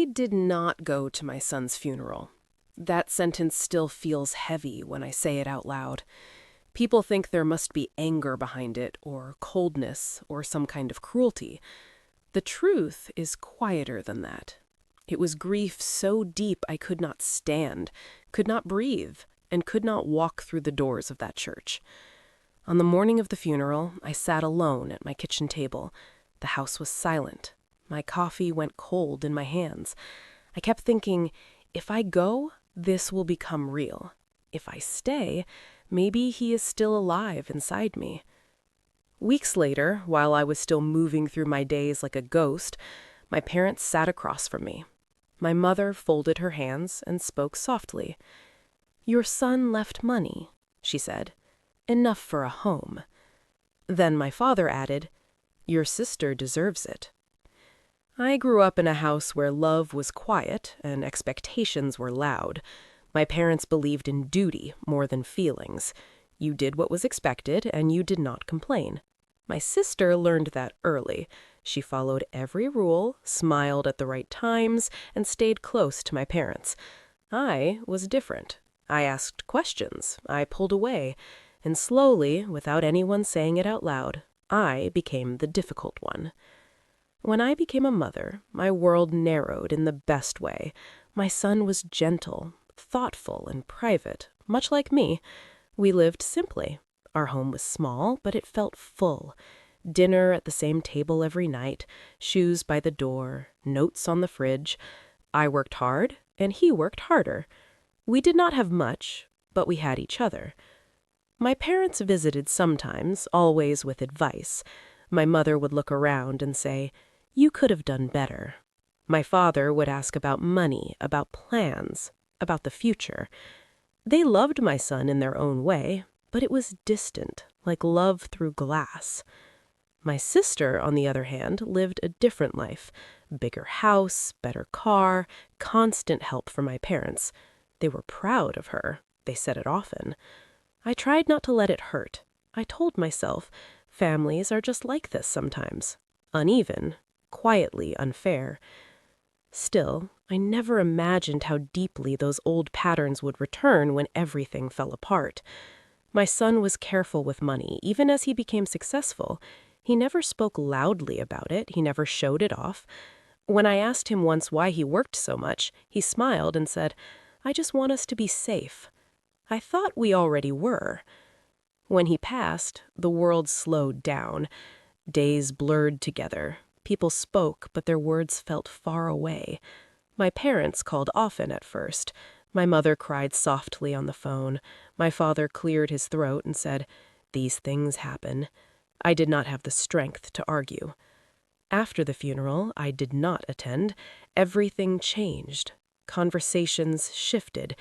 I did not go to my son's funeral. That sentence still feels heavy when I say it out loud. People think there must be anger behind it, or coldness, or some kind of cruelty. The truth is quieter than that. It was grief so deep I could not stand, could not breathe, and could not walk through the doors of that church. On the morning of the funeral, I sat alone at my kitchen table. The house was silent. My coffee went cold in my hands. I kept thinking, if I go, this will become real. If I stay, maybe he is still alive inside me. Weeks later, while I was still moving through my days like a ghost, my parents sat across from me. My mother folded her hands and spoke softly. "Your son left money," she said. "Enough for a home." Then my father added, "Your sister deserves it." I grew up in a house where love was quiet and expectations were loud. My parents believed in duty more than feelings. You did what was expected, and you did not complain. My sister learned that early. She followed every rule, smiled at the right times, and stayed close to my parents. I was different. I asked questions. I pulled away. And slowly, without anyone saying it out loud, I became the difficult one. When I became a mother, my world narrowed in the best way. My son was gentle, thoughtful, and private, much like me. We lived simply. Our home was small, but it felt full. Dinner at the same table every night, shoes by the door, notes on the fridge. I worked hard, and he worked harder. We did not have much, but we had each other. My parents visited sometimes, always with advice. My mother would look around and say, "You could have done better." My father would ask about money, about plans, about the future. They loved my son in their own way, but it was distant, like love through glass. My sister, on the other hand, lived a different life. Bigger house, better car, constant help from my parents. They were proud of her. They said it often. I tried not to let it hurt. I told myself, families are just like this sometimes. Uneven, quietly unfair. Still, I never imagined how deeply those old patterns would return when everything fell apart. My son was careful with money, even as he became successful. He never spoke loudly about it. He never showed it off. When I asked him once why he worked so much, he smiled and said, "I just want us to be safe." I thought we already were. When he passed, the world slowed down. Days blurred together. People spoke, but their words felt far away. My parents called often at first. My mother cried softly on the phone. My father cleared his throat and said, "These things happen." I did not have the strength to argue. After the funeral, I did not attend. Everything changed. Conversations shifted.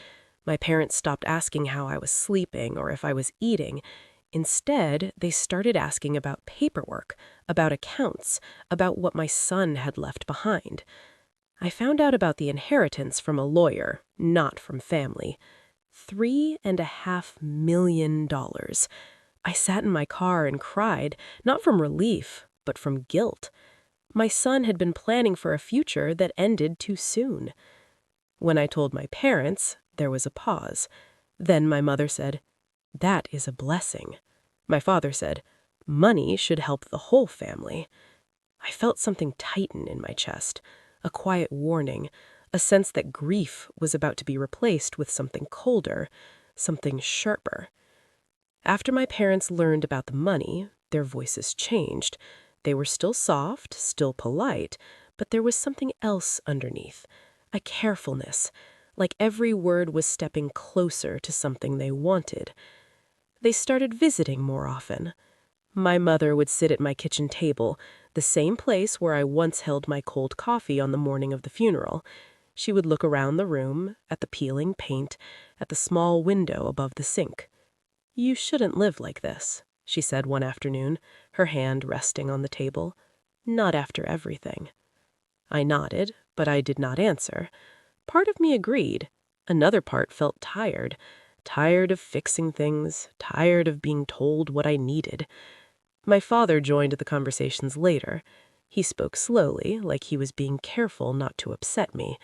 My parents stopped asking how I was sleeping or if I was eating. Instead, they started asking about paperwork, about accounts, about what my son had left behind. I found out about the inheritance from a lawyer, not from family. $3.5 million. I sat in my car and cried, not from relief, but from guilt. My son had been planning for a future that ended too soon. When I told my parents, there was a pause. Then my mother said, "That is a blessing." My father said, "Money should help the whole family." I felt something tighten in my chest, a quiet warning, a sense that grief was about to be replaced with something colder, something sharper. After my parents learned about the money, their voices changed. They were still soft, still polite, but there was something else underneath, a carefulness, like every word was stepping closer to something they wanted. They started visiting more often. My mother would sit at my kitchen table, the same place where I once held my cold coffee on the morning of the funeral. She would look around the room, at the peeling paint, at the small window above the sink. "You shouldn't live like this," she said one afternoon, her hand resting on the table. "Not after everything." I nodded, but I did not answer. Part of me agreed. Another part felt tired. Tired of fixing things, tired of being told what I needed. My father joined the conversations later. He spoke slowly, like he was being careful not to upset me.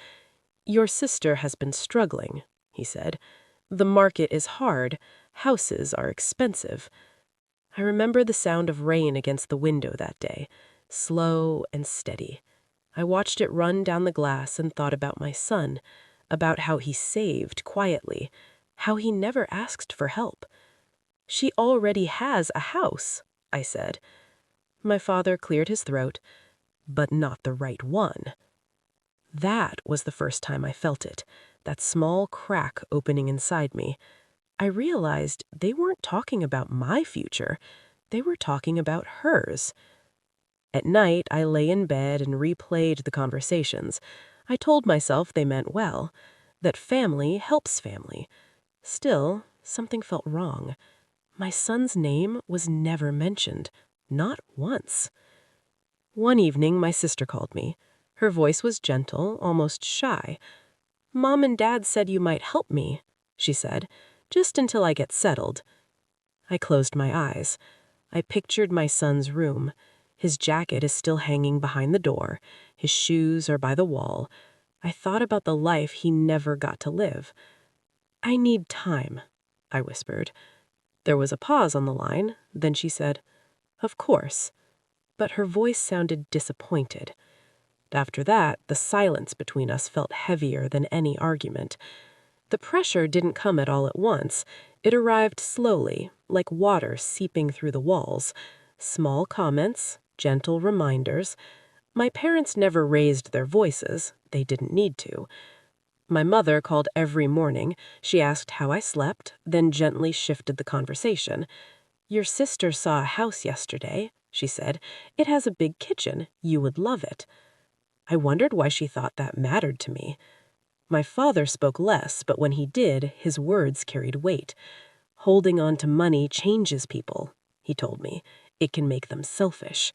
"Your sister has been struggling," he said. "The market is hard. Houses are expensive." I remember the sound of rain against the window that day, slow and steady. I watched it run down the glass and thought about my son, about how he saved quietly, how he never asked for help. "She already has a house," I said. My father cleared his throat, "But not the right one." That was the first time I felt it, that small crack opening inside me. I realized they weren't talking about my future. They were talking about hers. At night, I lay in bed and replayed the conversations. I told myself they meant well, that family helps family. Still, something felt wrong. My son's name was never mentioned, not once. One evening, my sister called me. Her voice was gentle, almost shy. "Mom and Dad said you might help me," she said, "just until I get settled." I closed my eyes. I pictured my son's room. His jacket is still hanging behind the door. His shoes are by the wall. I thought about the life he never got to live. "I need time," I whispered. There was a pause on the line. Then she said, "Of course." But her voice sounded disappointed. After that, the silence between us felt heavier than any argument. The pressure didn't come at all at once. It arrived slowly, like water seeping through the walls. Small comments, gentle reminders. My parents never raised their voices. They didn't need to. My mother called every morning. She asked how I slept, then gently shifted the conversation. "Your sister saw a house yesterday," she said. "It has a big kitchen. You would love it." I wondered why she thought that mattered to me. My father spoke less, but when he did, his words carried weight. "Holding on to money changes people," he told me. "It can make them selfish."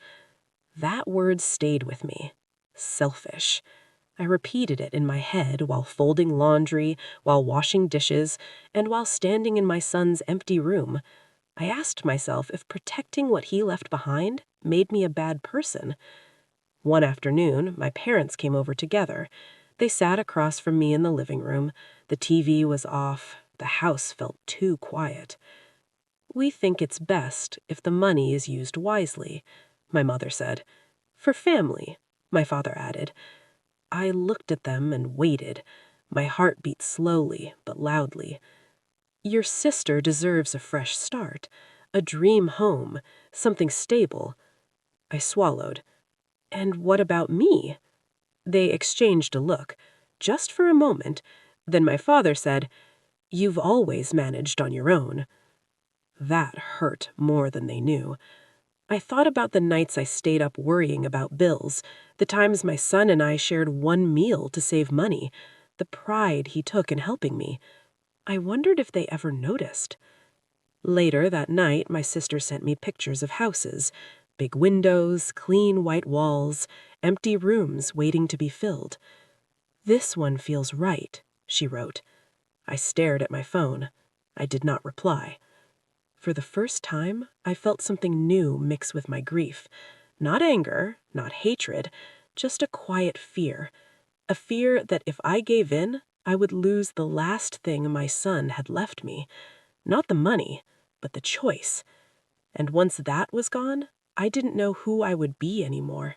That word stayed with me. Selfish. I repeated it in my head while folding laundry, while washing dishes, and while standing in my son's empty room. I asked myself if protecting what he left behind made me a bad person. One afternoon, my parents came over together. They sat across from me in the living room. The TV was off. The house felt too quiet. "We think it's best if the money is used wisely," my mother said. "For family," my father added. I looked at them and waited. My heart beat slowly but loudly. "Your sister deserves a fresh start, a dream home, something stable." I swallowed. "And what about me?" They exchanged a look, just for a moment. Then my father said, "You've always managed on your own." That hurt more than they knew. I thought about the nights I stayed up worrying about bills, the times my son and I shared one meal to save money, the pride he took in helping me. I wondered if they ever noticed. Later that night, my sister sent me pictures of houses, big windows, clean white walls, empty rooms waiting to be filled. "This one feels right," she wrote. I stared at my phone. I did not reply. For the first time, I felt something new mix with my grief. Not anger, not hatred, just a quiet fear. A fear that if I gave in, I would lose the last thing my son had left me. Not the money, but the choice. And once that was gone, I didn't know who I would be anymore.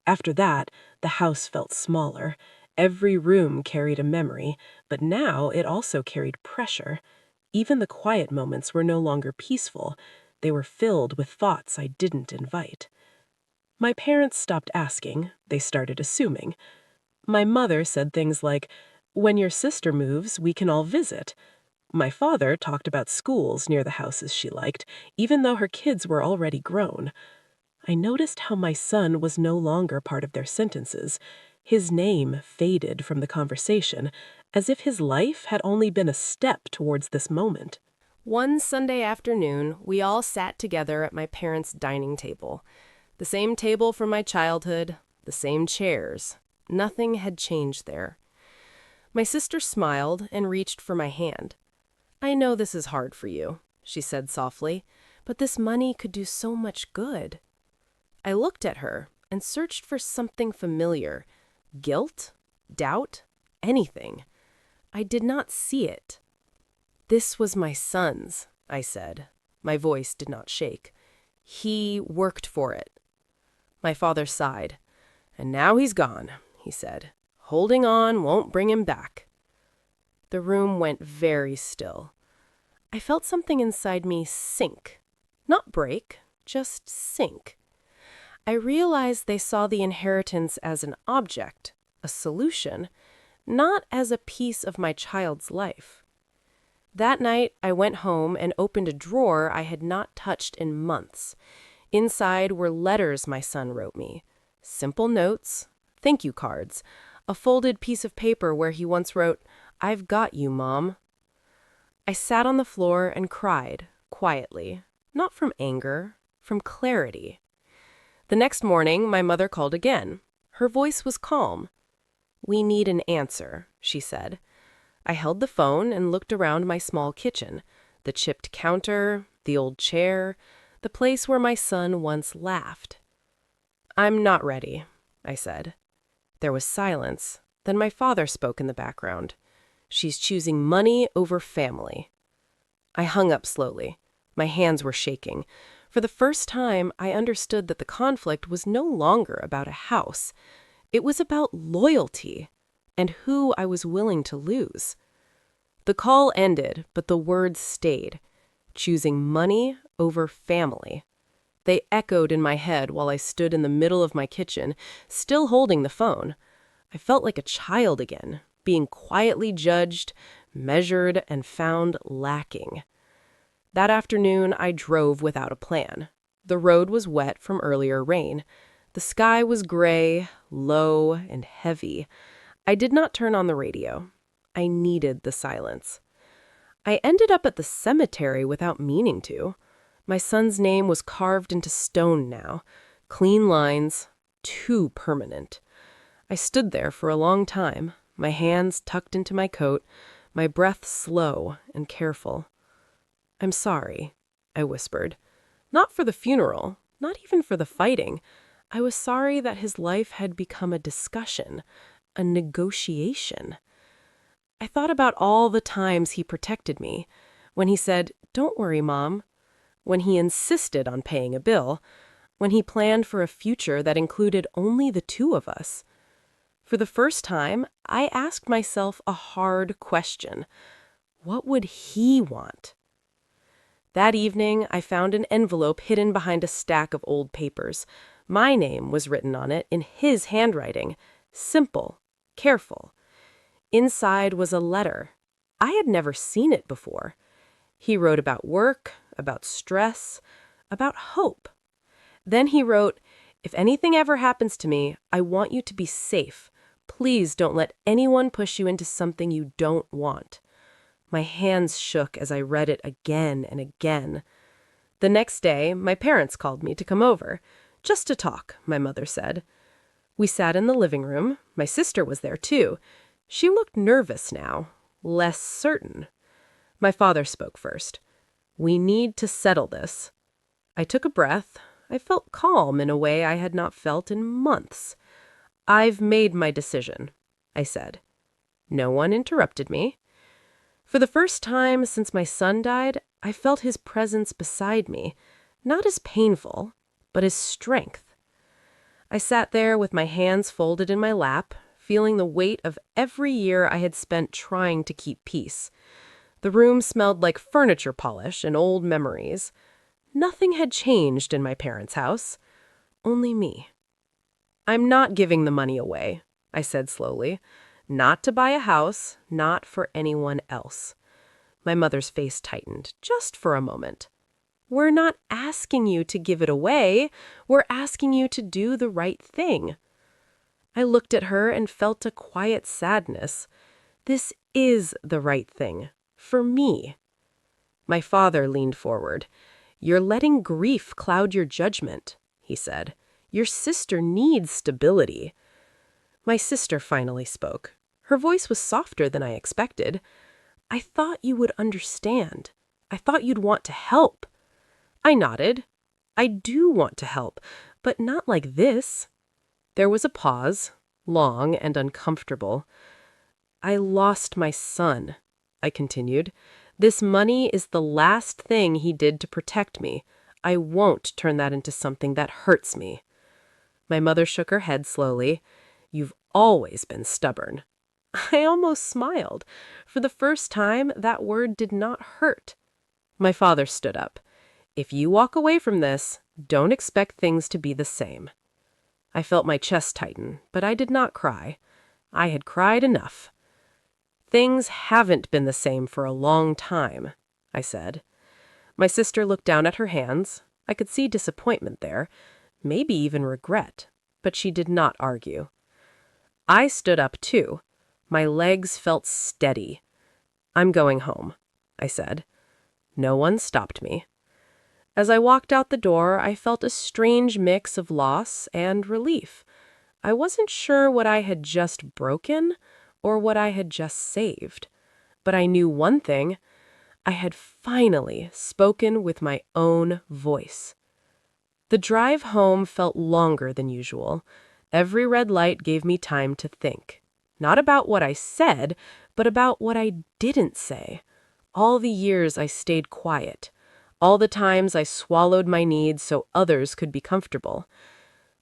After that, the house felt smaller. Every room carried a memory, but now it also carried pressure. Even the quiet moments were no longer peaceful. They were filled with thoughts I didn't invite. My parents stopped asking. They started assuming. My mother said things like, "When your sister moves, we can all visit." My father talked about schools near the houses she liked, even though her kids were already grown. I noticed how my son was no longer part of their sentences. His name faded from the conversation, as if his life had only been a step towards this moment. One Sunday afternoon, we all sat together at my parents' dining table. The same table from my childhood, the same chairs. Nothing had changed there. My sister smiled and reached for my hand. "I know this is hard for you," she said softly, "but this money could do so much good." I looked at her, and searched for something familiar. Guilt? Doubt? Anything. I did not see it. "This was my son's," I said. My voice did not shake. "He worked for it." My father sighed. "And now he's gone," he said. "Holding on won't bring him back." The room went very still. I felt something inside me sink. Not break, just sink. I realized they saw the inheritance as an object, a solution, not as a piece of my child's life. That night, I went home and opened a drawer I had not touched in months. Inside were letters my son wrote me, simple notes, thank you cards, a folded piece of paper where he once wrote, "I've got you, Mom." I sat on the floor and cried, quietly, not from anger, from clarity. The next morning, my mother called again. Her voice was calm. "We need an answer," she said. I held the phone and looked around my small kitchen, the chipped counter, the old chair, the place where my son once laughed. "I'm not ready," I said. There was silence. Then my father spoke in the background. "She's choosing money over family." I hung up slowly. My hands were shaking. For the first time, I understood that the conflict was no longer about a house. It was about loyalty and who I was willing to lose. The call ended, but the words stayed. Choosing money over family. They echoed in my head while I stood in the middle of my kitchen, still holding the phone. I felt like a child again, being quietly judged, measured, and found lacking. That afternoon, I drove without a plan. The road was wet from earlier rain. The sky was gray, low, and heavy. I did not turn on the radio. I needed the silence. I ended up at the cemetery without meaning to. My son's name was carved into stone now. Clean lines, too permanent. I stood there for a long time, my hands tucked into my coat, my breath slow and careful. "I'm sorry," I whispered. Not for the funeral, not even for the fighting. I was sorry that his life had become a discussion, a negotiation. I thought about all the times he protected me, when he said, "Don't worry, Mom," when he insisted on paying a bill, when he planned for a future that included only the two of us. For the first time, I asked myself a hard question. What would he want? That evening, I found an envelope hidden behind a stack of old papers. My name was written on it in his handwriting, simple, careful. Inside was a letter. I had never seen it before. He wrote about work, about stress, about hope. Then he wrote, "If anything ever happens to me, I want you to be safe. Please don't let anyone push you into something you don't want." My hands shook as I read it again and again. The next day, my parents called me to come over. Just to talk, my mother said. We sat in the living room. My sister was there too. She looked nervous now, less certain. My father spoke first. "We need to settle this." I took a breath. I felt calm in a way I had not felt in months. "I've made my decision," I said. No one interrupted me. For the first time since my son died, I felt his presence beside me, not as painful, but as strength. I sat there with my hands folded in my lap, feeling the weight of every year I had spent trying to keep peace. The room smelled like furniture polish and old memories. Nothing had changed in my parents' house, only me. "I'm not giving the money away," I said slowly. "Not to buy a house, not for anyone else." My mother's face tightened, just for a moment. "We're not asking you to give it away. We're asking you to do the right thing." I looked at her and felt a quiet sadness. This is the right thing, for me. My father leaned forward. "You're letting grief cloud your judgment," he said. "Your sister needs stability." My sister finally spoke. Her voice was softer than I expected. "I thought you would understand. I thought you'd want to help." I nodded. "I do want to help, but not like this." There was a pause, long and uncomfortable. "I lost my son," I continued. "This money is the last thing he did to protect me. I won't turn that into something that hurts me." My mother shook her head slowly. "You've always been stubborn." I almost smiled. For the first time, that word did not hurt. My father stood up. "If you walk away from this, don't expect things to be the same." I felt my chest tighten, but I did not cry. I had cried enough. "Things haven't been the same for a long time," I said. My sister looked down at her hands. I could see disappointment there, maybe even regret, but she did not argue. I stood up too. My legs felt steady. "I'm going home," I said. No one stopped me. As I walked out the door, I felt a strange mix of loss and relief. I wasn't sure what I had just broken or what I had just saved. But I knew one thing. I had finally spoken with my own voice. The drive home felt longer than usual. Every red light gave me time to think. Not about what I said, but about what I didn't say. All the years I stayed quiet. All the times I swallowed my needs so others could be comfortable.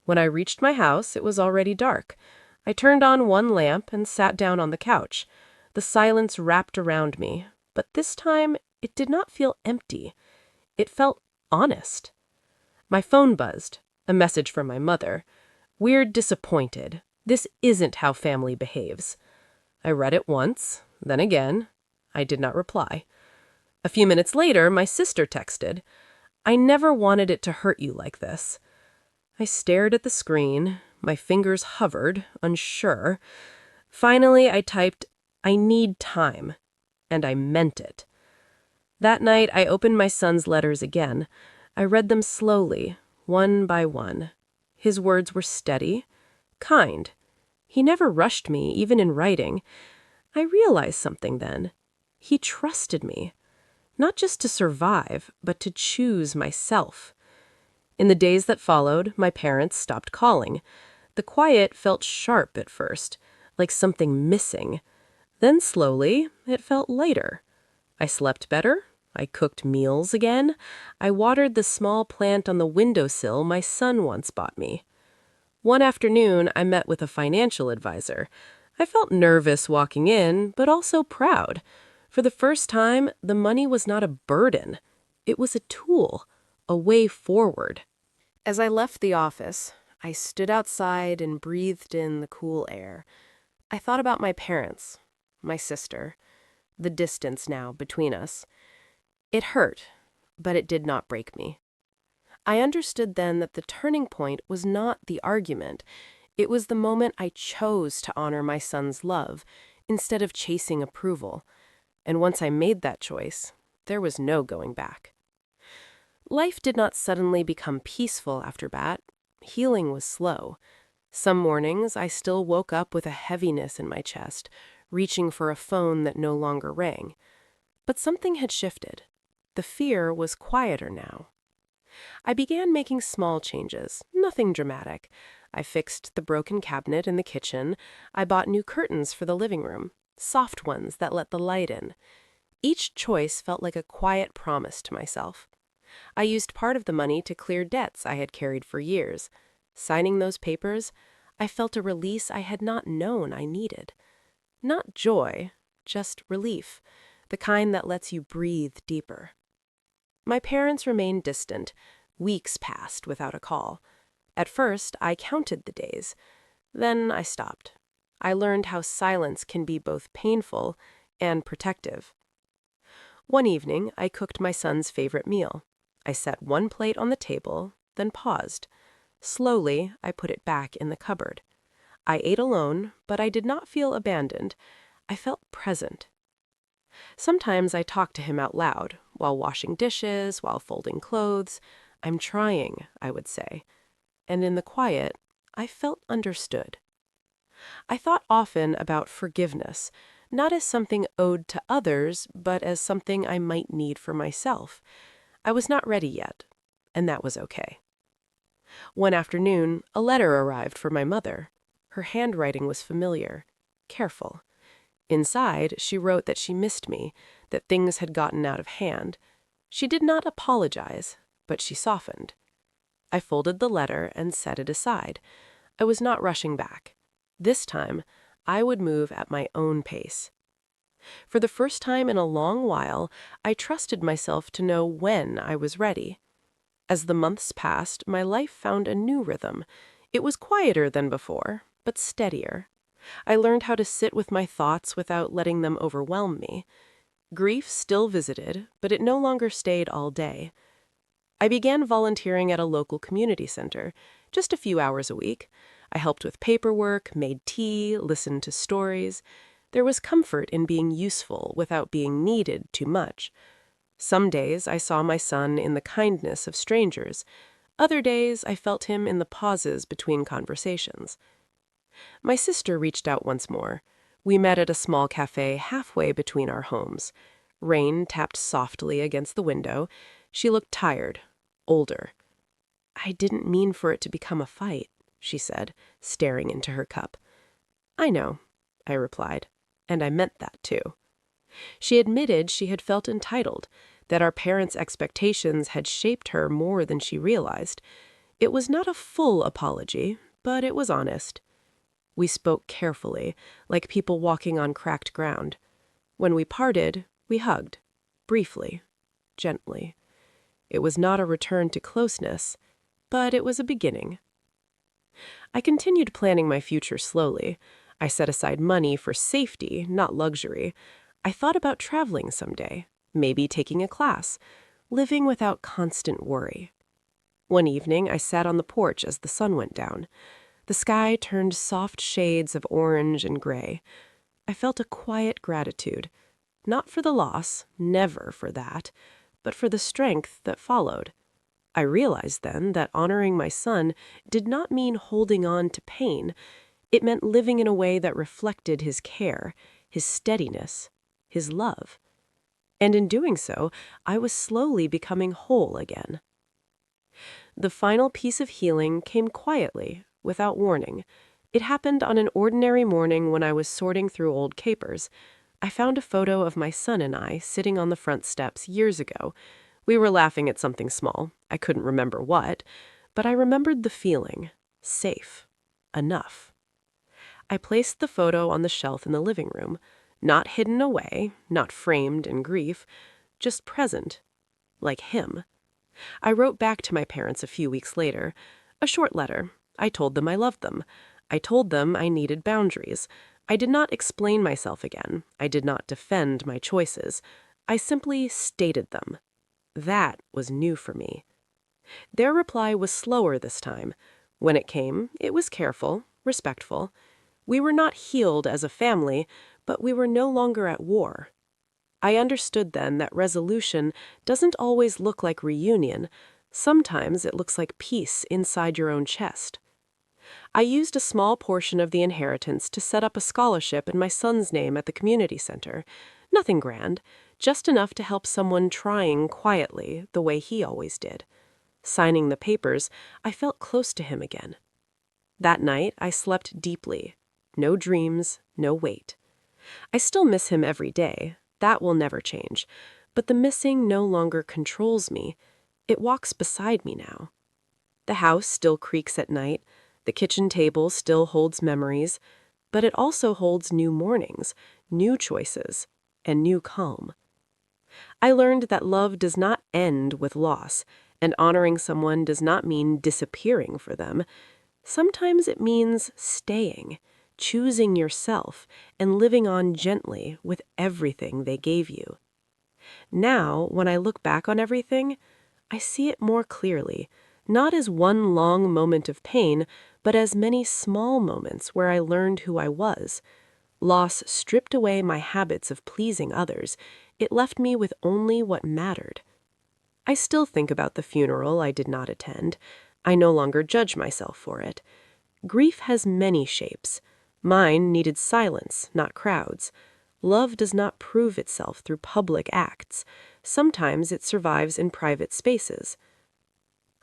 When I reached my house, it was already dark. I turned on one lamp and sat down on the couch. The silence wrapped around me, but this time it did not feel empty. It felt honest. My phone buzzed, a message from my mother. "We're disappointed. This isn't how family behaves." I read it once, then again. I did not reply. A few minutes later, my sister texted, "I never wanted it to hurt you like this." I stared at the screen. My fingers hovered, unsure. Finally, I typed, "I need time," and I meant it. That night, I opened my son's letters again. I read them slowly, one by one. His words were steady, kind. He never rushed me, even in writing. I realized something then. He trusted me. Not just to survive, but to choose myself. In the days that followed, my parents stopped calling. The quiet felt sharp at first, like something missing. Then slowly, it felt lighter. I slept better. I cooked meals again. I watered the small plant on the windowsill my son once bought me. One afternoon, I met with a financial advisor. I felt nervous walking in, but also proud. For the first time, the money was not a burden. It was a tool, a way forward. As I left the office, I stood outside and breathed in the cool air. I thought about my parents, my sister, the distance now between us. It hurt, but it did not break me. I understood then that the turning point was not the argument. It was the moment I chose to honor my son's love instead of chasing approval. And once I made that choice, there was no going back. Life did not suddenly become peaceful after that. Healing was slow. Some mornings, I still woke up with a heaviness in my chest, reaching for a phone that no longer rang. But something had shifted. The fear was quieter now. I began making small changes, nothing dramatic. I fixed the broken cabinet in the kitchen. I bought new curtains for the living room, soft ones that let the light in. Each choice felt like a quiet promise to myself. I used part of the money to clear debts I had carried for years. Signing those papers, I felt a release I had not known I needed. Not joy, just relief, the kind that lets you breathe deeper. My parents remained distant. Weeks passed without a call. At first, I counted the days. Then I stopped. I learned how silence can be both painful and protective. One evening, I cooked my son's favorite meal. I set one plate on the table, then paused. Slowly, I put it back in the cupboard. I ate alone, but I did not feel abandoned. I felt present. Sometimes I talked to him out loud, while washing dishes, while folding clothes. "I'm trying," I would say. And in the quiet, I felt understood. I thought often about forgiveness, not as something owed to others, but as something I might need for myself. I was not ready yet, and that was okay. One afternoon, a letter arrived for my mother. Her handwriting was familiar, careful. Inside, she wrote that she missed me, that things had gotten out of hand. She did not apologize, but she softened. I folded the letter and set it aside. I was not rushing back. This time, I would move at my own pace. For the first time in a long while, I trusted myself to know when I was ready. As the months passed, my life found a new rhythm. It was quieter than before, but steadier. I learned how to sit with my thoughts without letting them overwhelm me. Grief still visited, but it no longer stayed all day. I began volunteering at a local community center, just a few hours a week. I helped with paperwork, made tea, listened to stories. There was comfort in being useful without being needed too much. Some days I saw my son in the kindness of strangers. Other days I felt him in the pauses between conversations. My sister reached out once more. We met at a small cafe halfway between our homes. Rain tapped softly against the window. She looked tired, older. "I didn't mean for it to become a fight," she said, staring into her cup. "I know," I replied, and I meant that too. She admitted she had felt entitled, that our parents' expectations had shaped her more than she realized. It was not a full apology, but it was honest. We spoke carefully, like people walking on cracked ground. When we parted, we hugged, briefly, gently. It was not a return to closeness, but it was a beginning. I continued planning my future slowly. I set aside money for safety, not luxury. I thought about traveling someday, maybe taking a class, living without constant worry. One evening, I sat on the porch as the sun went down. The sky turned soft shades of orange and gray. I felt a quiet gratitude, not for the loss, never for that, but for the strength that followed. I realized then that honoring my son did not mean holding on to pain. It meant living in a way that reflected his care, his steadiness, his love. And in doing so, I was slowly becoming whole again. The final piece of healing came quietly, without warning. It happened on an ordinary morning when I was sorting through old capers. I found a photo of my son and I sitting on the front steps years ago. We were laughing at something small. I couldn't remember what, but I remembered the feeling. Safe. Enough. I placed the photo on the shelf in the living room, not hidden away, not framed in grief, just present, like him. I wrote back to my parents a few weeks later, a short letter. I told them I loved them. I told them I needed boundaries. I did not explain myself again. I did not defend my choices. I simply stated them. That was new for me. Their reply was slower this time. When it came, it was careful, respectful. We were not healed as a family, but we were no longer at war. I understood then that resolution doesn't always look like reunion. Sometimes it looks like peace inside your own chest. I used a small portion of the inheritance to set up a scholarship in my son's name at the community center. Nothing grand, just enough to help someone trying quietly the way he always did. Signing the papers, I felt close to him again. That night, I slept deeply. No dreams, no weight. I still miss him every day. That will never change. But the missing no longer controls me. It walks beside me now. The house still creaks at night. The kitchen table still holds memories. But it also holds new mornings, new choices, and new calm. I learned that love does not end with loss, and honoring someone does not mean disappearing for them. Sometimes it means staying, choosing yourself, and living on gently with everything they gave you. Now, when I look back on everything, I see it more clearly, not as one long moment of pain, but as many small moments where I learned who I was. Loss stripped away my habits of pleasing others. It left me with only what mattered. I still think about the funeral I did not attend. I no longer judge myself for it. Grief has many shapes. Mine needed silence, not crowds. Love does not prove itself through public acts. Sometimes it survives in private spaces.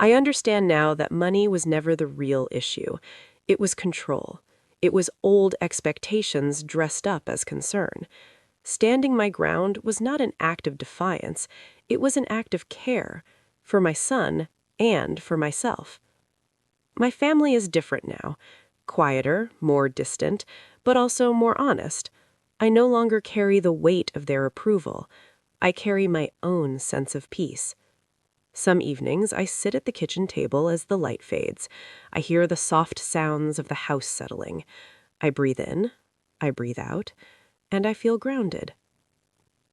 I understand now that money was never the real issue. It was control. It was old expectations dressed up as concern. Standing my ground was not an act of defiance, it was an act of care, for my son and for myself. My family is different now, quieter, more distant, but also more honest. I no longer carry the weight of their approval. I carry my own sense of peace. Some evenings I sit at the kitchen table as the light fades. I hear the soft sounds of the house settling. I breathe in, I breathe out, and I feel grounded.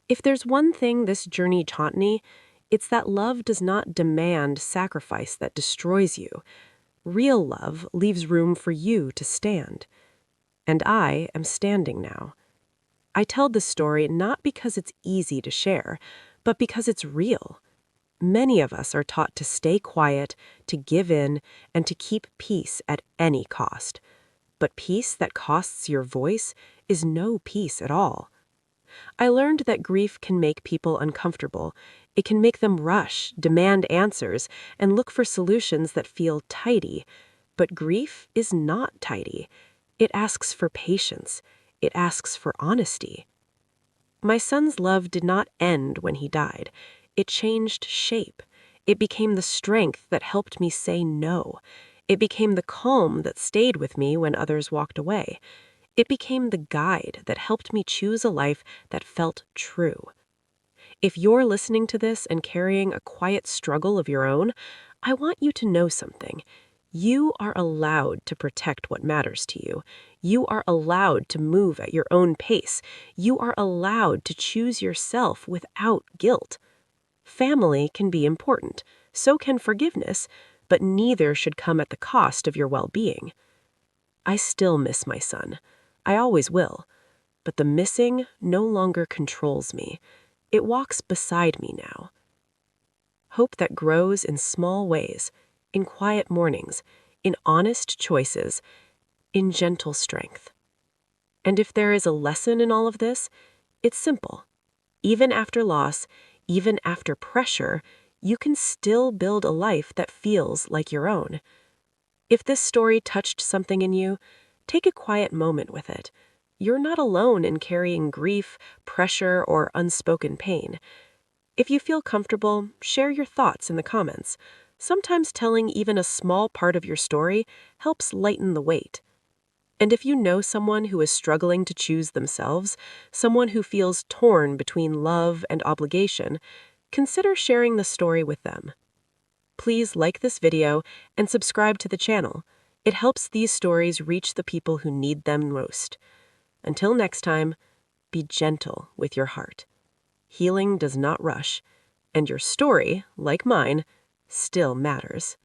If there's one thing this journey taught me, it's that love does not demand sacrifice that destroys you. Real love leaves room for you to stand. And I am standing now. I tell this story not because it's easy to share, but because it's real. Many of us are taught to stay quiet, to give in, and to keep peace at any cost. But peace that costs your voice is no peace at all. I learned that grief can make people uncomfortable. It can make them rush, demand answers, and look for solutions that feel tidy. But grief is not tidy. It asks for patience. It asks for honesty. My son's love did not end when he died. It changed shape. It became the strength that helped me say no. It became the calm that stayed with me when others walked away. It became the guide that helped me choose a life that felt true. If you're listening to this and carrying a quiet struggle of your own, I want you to know something. You are allowed to protect what matters to you. You are allowed to move at your own pace. You are allowed to choose yourself without guilt. Family can be important, so can forgiveness, but neither should come at the cost of your well-being. I still miss my son. I always will. But the missing no longer controls me. It walks beside me now. Hope that grows in small ways, in quiet mornings, in honest choices, in gentle strength. And if there is a lesson in all of this, it's simple. Even after loss, even after pressure, you can still build a life that feels like your own. If this story touched something in you, take a quiet moment with it. You're not alone in carrying grief, pressure, or unspoken pain. If you feel comfortable, share your thoughts in the comments. Sometimes telling even a small part of your story helps lighten the weight. And if you know someone who is struggling to choose themselves, someone who feels torn between love and obligation, consider sharing the story with them. Please like this video and subscribe to the channel. It helps these stories reach the people who need them most. Until next time, be gentle with your heart. Healing does not rush, and your story, like mine, still matters.